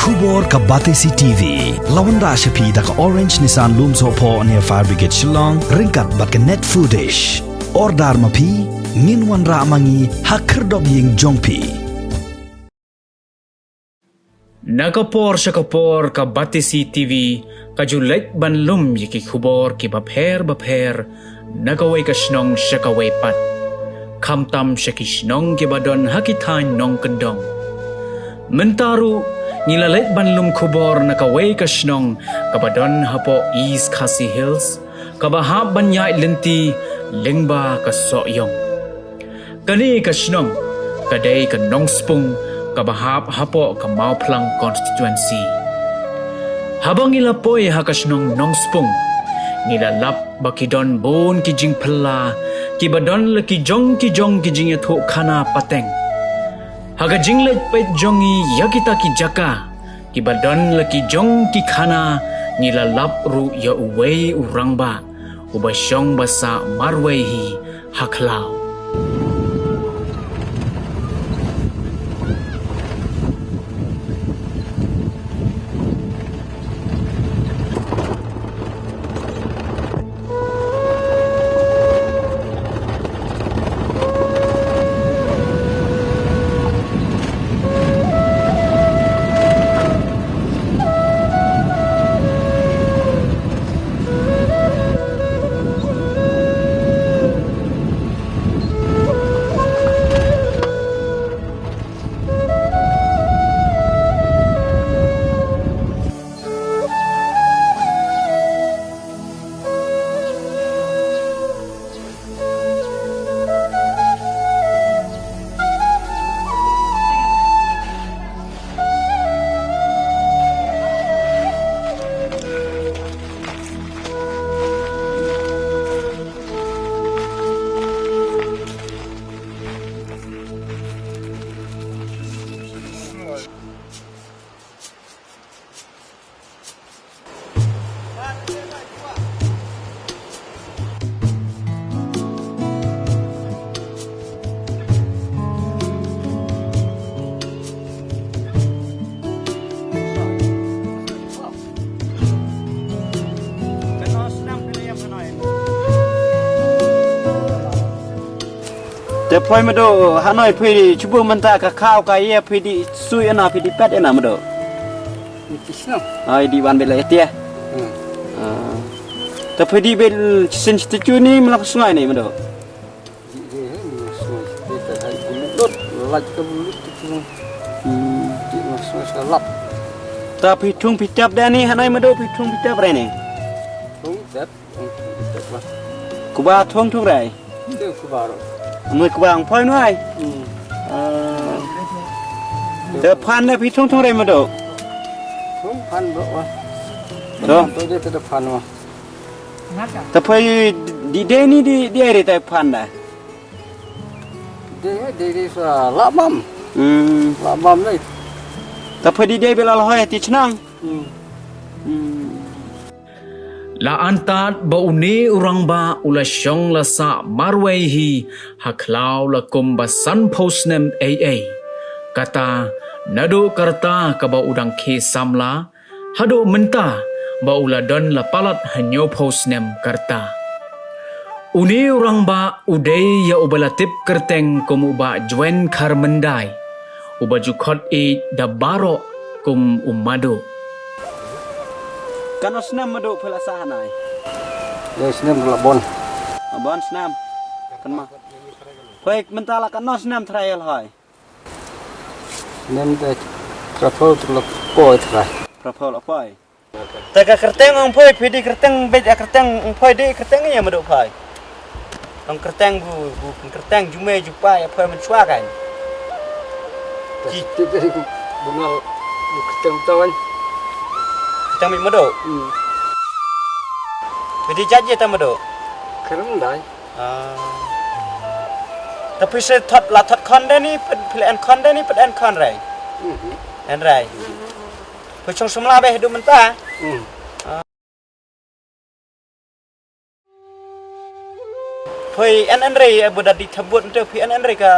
Kubor ka Batesi TV lawan da shapi da ka Orange Nissan Lumso po near Fire Brigade Shillong ringkat bat ka net footage ordar mapi min wan ra mangi hakir dog ying jongpi Nakapor ka Batesi TV kajulet banlum yiki kubor ki bapher nagaway ka shnong shakaway pat kamtam shakishnong ki badon hakitan nong kendong mentaru nilalet banlum kubor nakaway kashnong kabadon hapo East Khasi Hills kabahab banyai lenti lingba kasoyong kani kashnong kadai kanong spung kabahab hapo kamau plang constituency habang ilapoy hakashnong nong spung nilalap bakidon bon kijing pela kibadon laki jong kijing yato kana pateng Haga jinglet pet jongi yakita ki jaka kibadon laki jong ki khana nilalap ru ya uwei urangba ubasyong basa marwehi haklau Poi mado Hanoi pui cuba menta ka kau ka ia pui di sui ana pui di pet ana mado. Isno. Ai di wan bela ya. Tapi di bel sen setuju ni melak sungai ni mado. Tapi tung pitap dah ni Hanoi mado pi tung pitap rai ni. Tung pitap lah. Kuba tung rai. Itu kuba. Người của bạn phơi nuôi, the pan này phi thung đây mà độ, thung pan độ à, đó, tôi đi từ pan mà, the phơi đi đây ni đi ai đây pan này, đi là lạ băm đấy, the phơi đi đây bây giờ là hơi tí chăng, La antat baune urangba ulasyong lasa marwehi haklau la kumba san postnem AA kata nado karta kaba udang ke samla hado menta ba uladon la palat hanyo postnem karta uni urangba udai ya ubalatip kerteng kumuba jwen karmendai ubajukot da baro kum umado Kano senam madu pelasahan ay. Ya senam labon. Abon senam. Kan mah. Baik mentala kano senam trial hay. Senam dah trapol terlep poi terai. Trapol apa ay? Taga kerteng ang poi pidi kerteng beda kerteng ang poi di kerteng ya madu poi. Ang kerteng bu kerteng jume jupa ya poi mencua kan. Kita dari bungal kerteng tawan. Macam madu. Jadi janji tak madu. Kerem dai. Tapi saya thot kon dah ni pilihan kon dah ni pilihan kon rai. En rai. Pecong semula beh hidup mentah. Poi an rai budak ditebut tu pi an rai ka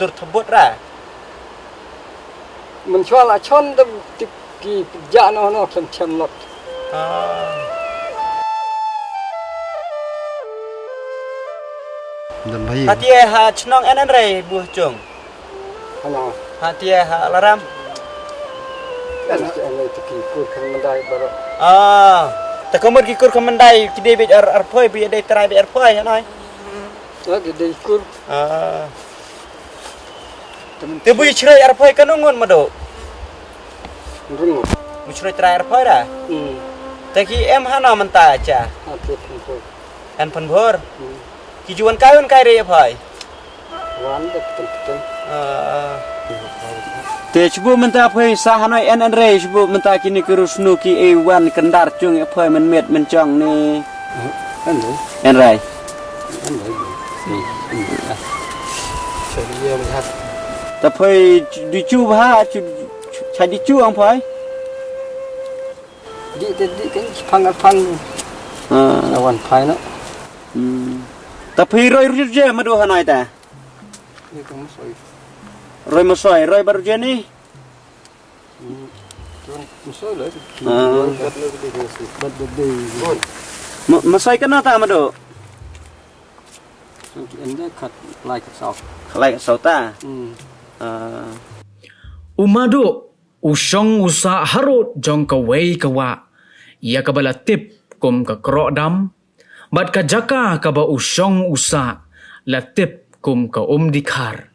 dur tebut ra. Menjual acon tu ki pijak no cem lot. Dan bayi. Hati ha chnong an rai buh chung. Hanya Hati ha laram. kan ana tu ki kur kan mandai baru. Tak komod ki kur kemandai ki debit poi bi dei trai bi poi anai. Lagi dei kur. Te bui chrai poi kanungun mado. Rungu. Bu chrai trai poi dah. Ta ki em hana manta aja. Hati pun. Kan penbor. Ki juan kawin kai re poi. Wan dak betul. Te cubu menta poi sahanai en re cubu menta kini kurus nu ki wan kendar chung poi men met men chong ni. Anu. En rai. Anu. Saya lihat. Ta poi di chu ba chai di chu ang poi. Di kan phang. Lawan phai no. Ta poi roi je madu hanai ta. Ni kan soi. Roi masoi roi baru je ni. Tuan soi lah. Masoi kena ta madu. Anda kat like sau. Khalai sau ta. Umadu usong usa harut jong ka wei ka wa. Ia ka bala tip kum ka krok dam. Bat ka jaka ka ba usong usa la tip kum ka dikhar.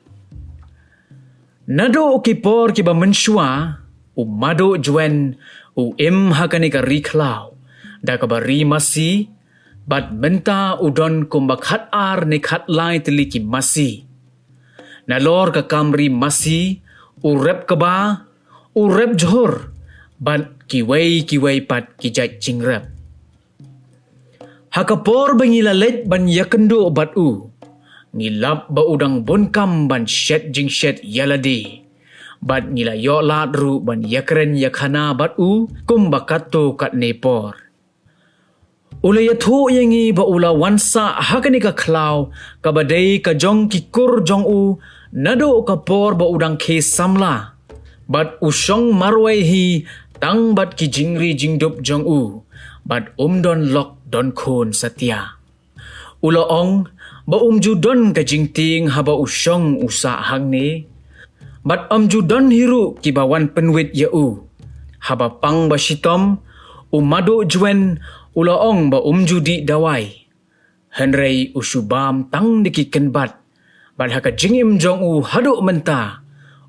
Nado ki por ki ba menshua umadu juen im hakani ka riklau. Da ka ba ri masi bat benta udon kum ba khat ar ni khat lai tili ki masi. Nalor ka kamri masi urep ka ba urep johor bat kiway pat kijat jingrep. Hakapor bangila let ban yakendo bat u. Ngilap ba udang bonkam ban shet jing shet yaladi. Bat ngila yo ladru ban yakren yakhana bat u kum bakato kat nepor. Ula yathu yangi ba ula wansa hakani ka klau ka badai ka jong kikur jong u nado ka por ba udang ke samla. Bat usong marwai hi tang bat ki jingri jingdup jong u. Bat don lok don khon satya. Ula ong ba judon ka jingting haba usong usa hang ni. Bat judon hiru ki bawan penwit ya u. Haba pang ba shitom umado juen ula ong ba judi dawai. Henrei usubam tang diki kenbat. Bat haka jingim jong u hadu menta.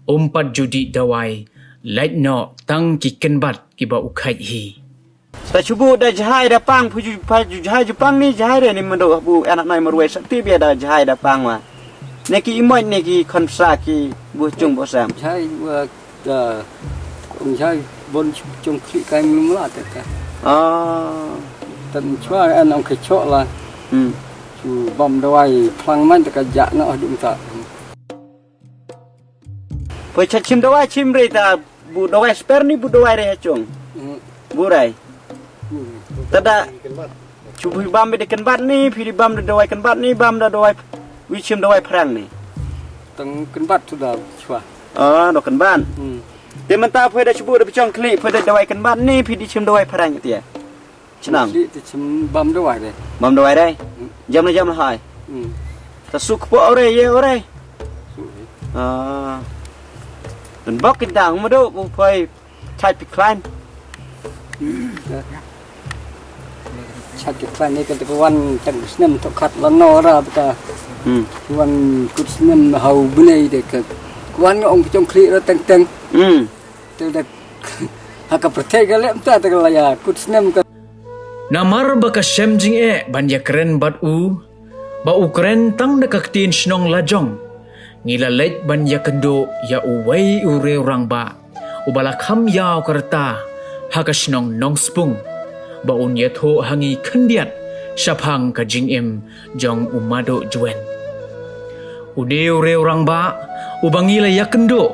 Umpat judi dawai. Lait no tang ki kenbat ki ba ukai hi. Ta cubu dah jahai dah pang puju jahai Jepang ni jahai ni mendo bu anak nai marwai sakti biar dah jahai dah pang ma. Neki imoy neki konsa ki bu chung bo sam. Saya ông saya bon chung kli kai mula tak. Tan chua an ông ke chok lah. Chu bom dawai phlang man tak ja no dum ta. Poi chim dawai chim re ta bu dawai sper ni bu dawai re chung. Bu rai. Tada cubu bam be dekan bat ni phi bam da dawai kan bat ni bam da dawai wi chim dawai perang ni. Tang kenbat sudah chua. Do kan ban. Te menta poi da cubu da pechong kli poi da dawai kan bat ni phi di chim dawai perang ti ya. Senang. Di chim bam dawai deh. Bam dawai dai. Jam la hai. Ta suk po ore ye ore. Dan bok kindang ma do bu poi chai pi klein. Sakit kan ni kan kawan tang snem to khat lano ra beta. Kawan kut snem hau bunai de ka. Kawan ông trong kli ra teng teng. Tu dak haka pertai ka lem ta ta ya kut snem ka. Namar baka shemjing ban yakren bat u. Ba ukren tang dekaktin shnong lajong. Ngila leit ban yakendo ya uwei ure orang ba. Ubala kham yao karta. Haka shnong nong spung. Ba un yatho hangi khendiat Syapang ka jing im jong umado juen. Udeu reu rang ba ubangila yakendo.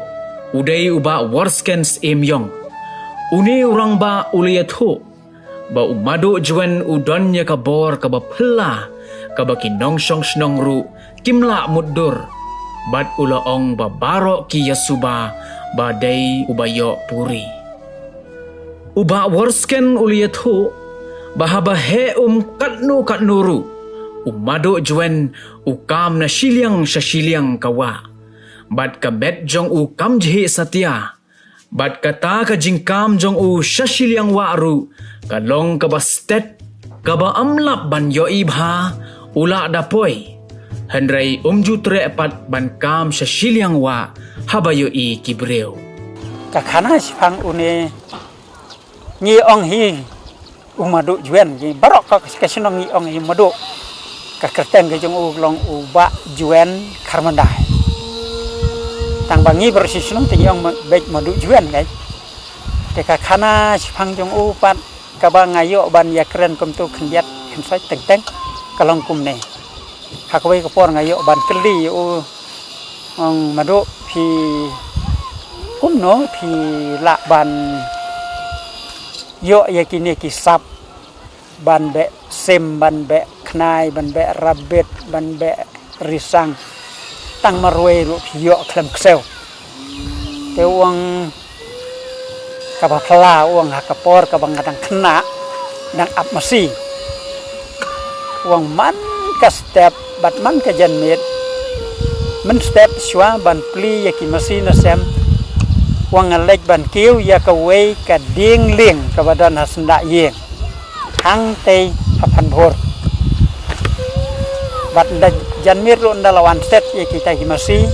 Udai uba warskens im yong. Une urang ba ulayat ho. Ba umado juen udonnya ka bor ka ba pela ka ba kinong syong snong ru kimla mudur. Bat ulaong ba baro ki yasuba ba day ubayo puri. Uba warsken ulayat ho. Bahaba he katnu umado juen ukam na siliang sa siliang kawa. Bat ka bet jong ukam jihi satya. Bat kata ka jingkam jong sa siliang waru. Kalong ka bastet ka ba amlap ban yo ibha ula dapoy. Henry jutre pat ban kam sa siliang wa habayo i kibreo. Kakana sipang une ngi ong hi umadu juen gi barok ka kasinong ngi ong hi madu ka kerteng ge jong long uba juen karmandai tang bangi bersisnong ti ong bek madu juen gai te ka khana sipang jong upat ka ba ngayo ban ya kren kum tu khnbiat khnsai teng teng kalong kum ne hakwe ka por ngayo ban kli ong madu phi kum no phi la ban yo ya kini kisap ban be sem ban be knai ban be rabet ban be risang tang marwe ru yo klem ksel te uang kapapla uang hakapor kabang kadang kena dang ap masi uang man ka step bat man ka janmit men step shwa ban pli ya ki masi na sem uang ngalek ban kiu ya ka wei ka ding ling ka badan hasnda yeng hang te hapan bor bat da janmir ro ndalawan set ya kita ki masi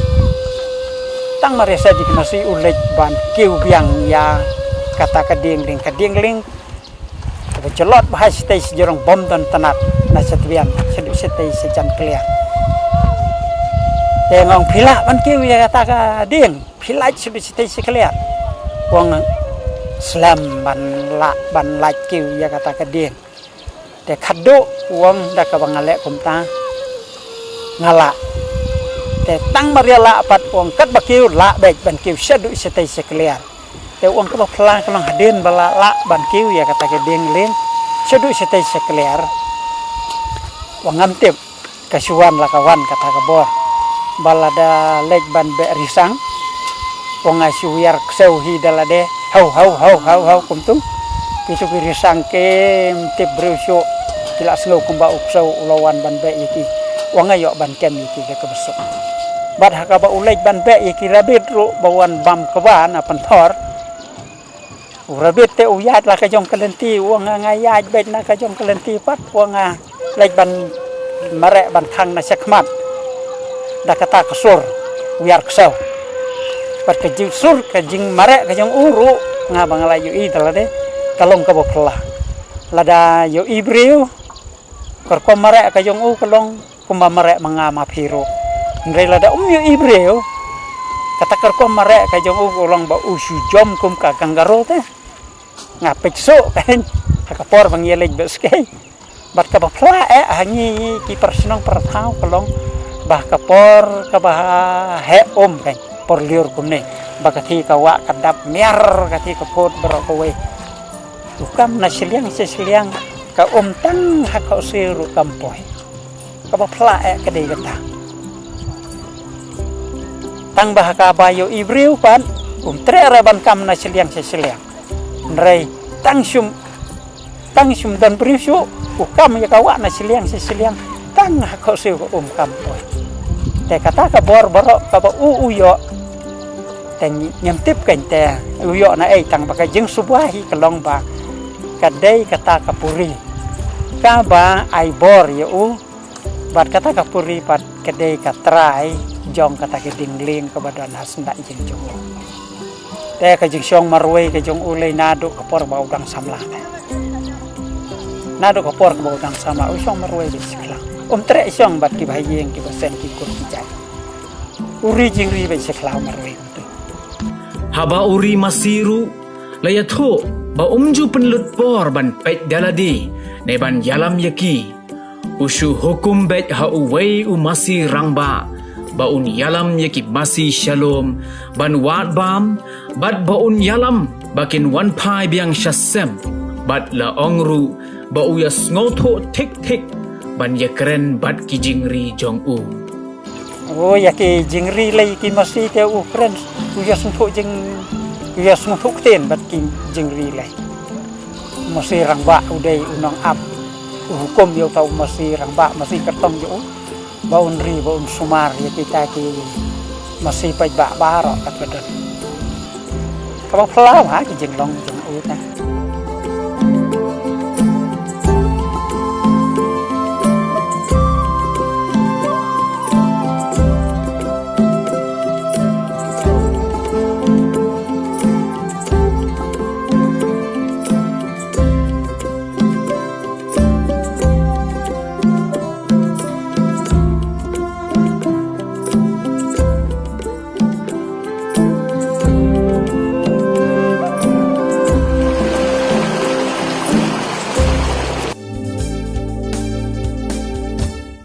tang maresa di masi ulek ban kiu biang ya kata ka ding ling ka jelot bahas te jorong bom dan tanat na setbian sedu setei sejan clear tengong pila ban kiu ya kata ka ding pilai sudah cita sekalian, uang slam ban like kiu ya kata keding, te kado uang dah kabang ngalek kumta ngala, te tang mariala apat uang kat bakiu la baik ban kiu sedu cita sekalian, te uang kabang pelang kalong hadin bala la ban kiu ya kata keding ling sedu cita sekalian, uang ngantip kasuan lakawan kata kabor, balada lek ban be risang. Wong asyuyar kseuhi dalade hau kumtu pitu kiri sangke tip brusyo kila sengau kumba uksau ulawan ban be iki wong ayo ban kem iki ke besok bad hakaba ulek ban be iki rabit ru bawan bam kawan apan thor rabit te uyat la ka jong kalenti wong ngayaj bet na ka jong kalenti pat wong lek ban marek ban thang na sekmat da kata kesur uyar ksau pat kajing sur kajing marek kajing uru ngabang layu i dalade kalong ka bokla lada yo ibriu korkom marek kajing u kalong kumba marek mangama phiru ndre lada yo ibriu kata korkom marek kajing u kolong ba usu jom kum ka kanggaro te ngapik so kan kapor bang yelej beske bat ka bokla hangi ki personong perthau kalong bah kapor ka bah he kan por liur kumne bakati kawa kadap miar kati kapot berokowe tukam na siliang ka tang hakau siru kampoy ka bapla kadai kata tang bahaka bayo ibriu pan tre reban kam na siliang nrei tang sum dan brisu ukam ya kawa na siliang tang hakau siru kampoy te kata ka bor ka ba uyo teng nyemtip kan te uyo na tang baka jeng subahi kelong ba kadai kata kapuri ka ba ai bor ya bat kata kapuri pat kadai katrai jong kata ke dingling ka badan hasnda jeng jong te ka jeng syong marwe ka jong ulai nado kapor ba udang samla nado kapor ba udang sama syong marwe di seklang tre syong bat ki bahayeng ki basen ki kur kijai uri jingri ba seklang marwe haba uri masiru layatho ba umju penlut por ban pet daladi ne ban yalam yaki Usu hukum bet hauwei umasi rangba. Baun yalam yaki masi shalom. Ban wat bam. Bat baun yalam. Bakin wan pai biang syasem. Bat la ongru. Bau ya ngoto tik tik. Ban ya keren bat ki jingri jong u. Oh ya ki jingri lay ki masi te keren. Kuya suntuk jing. Kuya suntuk ten bat ki jingri lay. Masi rangba uday unang ap. Hukum yo tau masi rangba masi kertong yo. Baun ri baun sumar ya kita ki masih paj ba baro kat badan. Kabang pelaw ha ki jenglong jeng u ta.